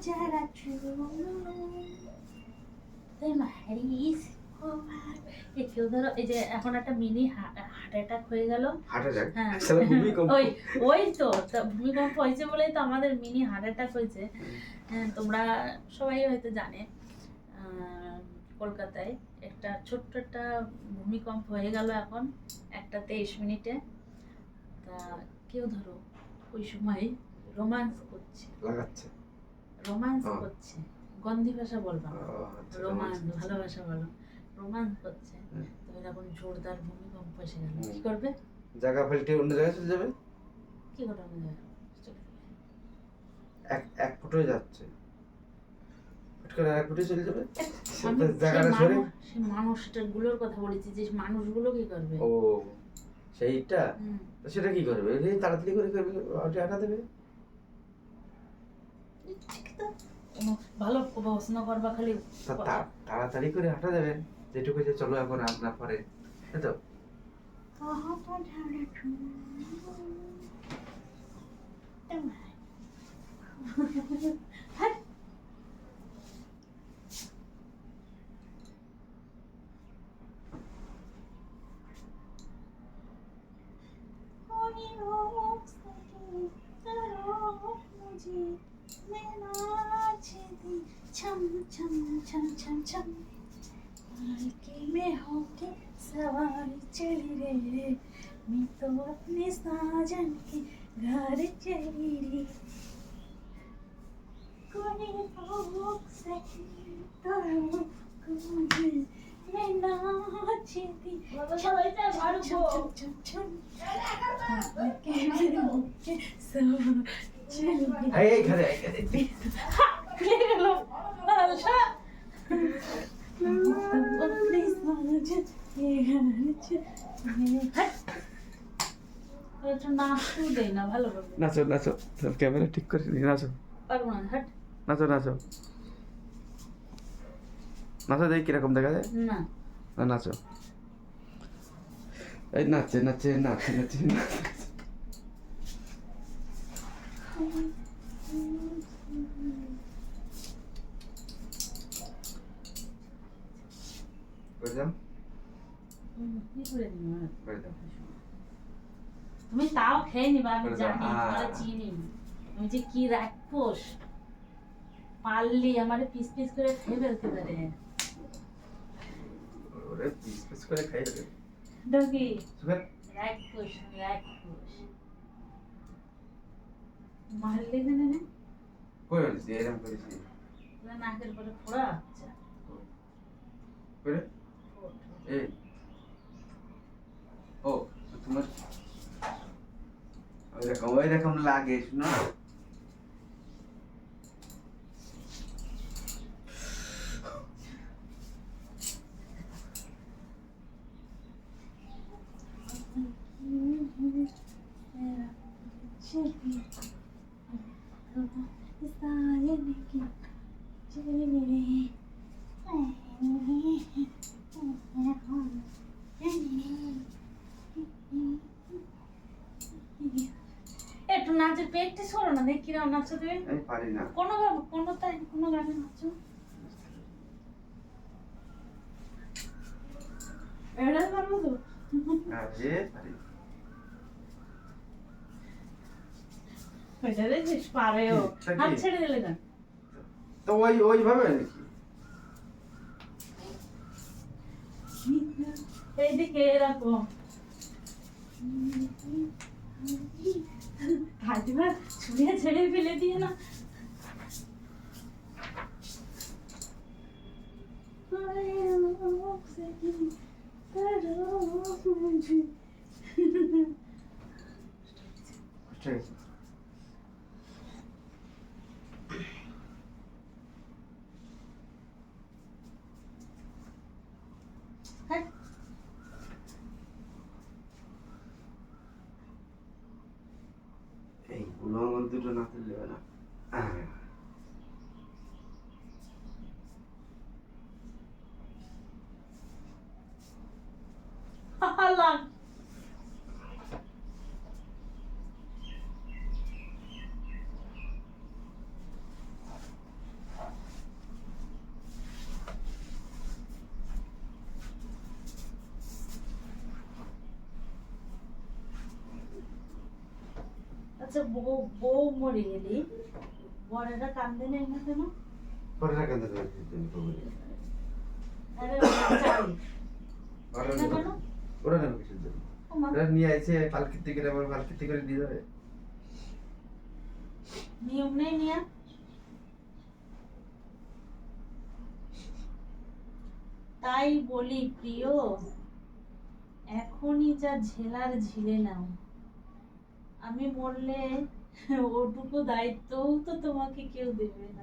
যারা কেউ ধরো এই যে এখন একটা মিনি হার্ট অ্যাটাক হয়ে গেল, হ্যাঁ ওই তো ভূমিকম্প হয়েছে বলেই তো আমাদের মিনি হার্ট অ্যাটাক হয়েছে। হ্যাঁ, তোমরা সবাই হয়তো জানে কলকাতায় একটা ছোট্ট একটা ভূমিকম্প হয়ে গেল এখন একটা 23 মিনিটে। তা কেউ ধরো ওই সময় রোমান্স করছে, গন্ধি ভাষা বলবা, রোমান্স ভালোবাসা বলো, রোমান্স করছে, তো এরকম জোরদার ভূমিকম্প এসে গেল, কি করবে? জায়গা পাল্টে অন্য জায়গায় চলে যাবে। কি করে অন্য জায়গায় এক ফুটে যাচ্ছে, ফুট করে এক ফুটে চলে যাবে। সেই মানুষগুলোর কথা বলেছি, যে মানুষগুলো কি করবে? ও সেইটা, তো সেটা কি করবে? তাড়াতাড়ি করে ওটা আটা দেবে। ভালো পড়াশোনা করবা, খালি তাড়াতাড়ি করে হাঁটা দেবে, যেটুকু যে চলো এখন আপনার পরে, তাই তো? छम छम छम छम छम में होके सवारी चली रे, मैं तो अपने साजन के घर चली रे, कोई लोग से मुझे मैं नाची थी छम छम छम छम छम के में होके सवारी चली रे। এই ঘরে কে গেল আলসা নাচো নাচো, ক্যামেরা ঠিক করে নি, নাচো নাচো নাচো নাচো, দেখি কিরকম দেখা যায়। না নাচো, এই নাচে নাচে নাচে নাচে তুমি তাও খেয়ে নিবা, আমি জানি তোমার চিনি, আমি যে কি রাখবোস পারলি আমার পিস পিস করে খেয়ে ফেলতে পারে। ওরে পিস পিস করে খাই দেবে ডগি, রাখবোস রাখবোস মারলে না না কই হইছে এরকম করেছি না, নাকের পরে ফোড়া আচ্ছা করে এই ও তোমার ওই রকম লাগে, শুনো একটু নাচের প্র্যাকটিস করো না, দেখি কিরকম নাচো তুমি। আমি পারি না, কোনো গানে নাচো, এটা পারবো তো। আরে পারি ওইটা দেখিস পারেও, হাত ছেড়ে দিলে না তো ওইভাবে নাকি? এইদিকে এরকম হাতটা ছুঁড়ে ছেড়ে ফেলে দিয়ে না। এই বুড়ো আঙুল দুটো না তুললে না। আল্লাহ আচ্ছা বউ মরে গেলি বরেরা কান্দে নেই না কেন? পরেরা কান্দে না আরে চাই না কেন? ওরা নেবে কিসের জন্য? ওরা নিয়ে আইছে পালকিতে করে আমার পালকিতে করে নিয়ে যাবে। নিয়ম নেই নিয়া তাই বলি প্রিয় এখনই যা ঝেলার ঝিলে নাও, আমি মরলে ওটুকু দায়িত্বও তো তোমাকে কেউ দেবে না।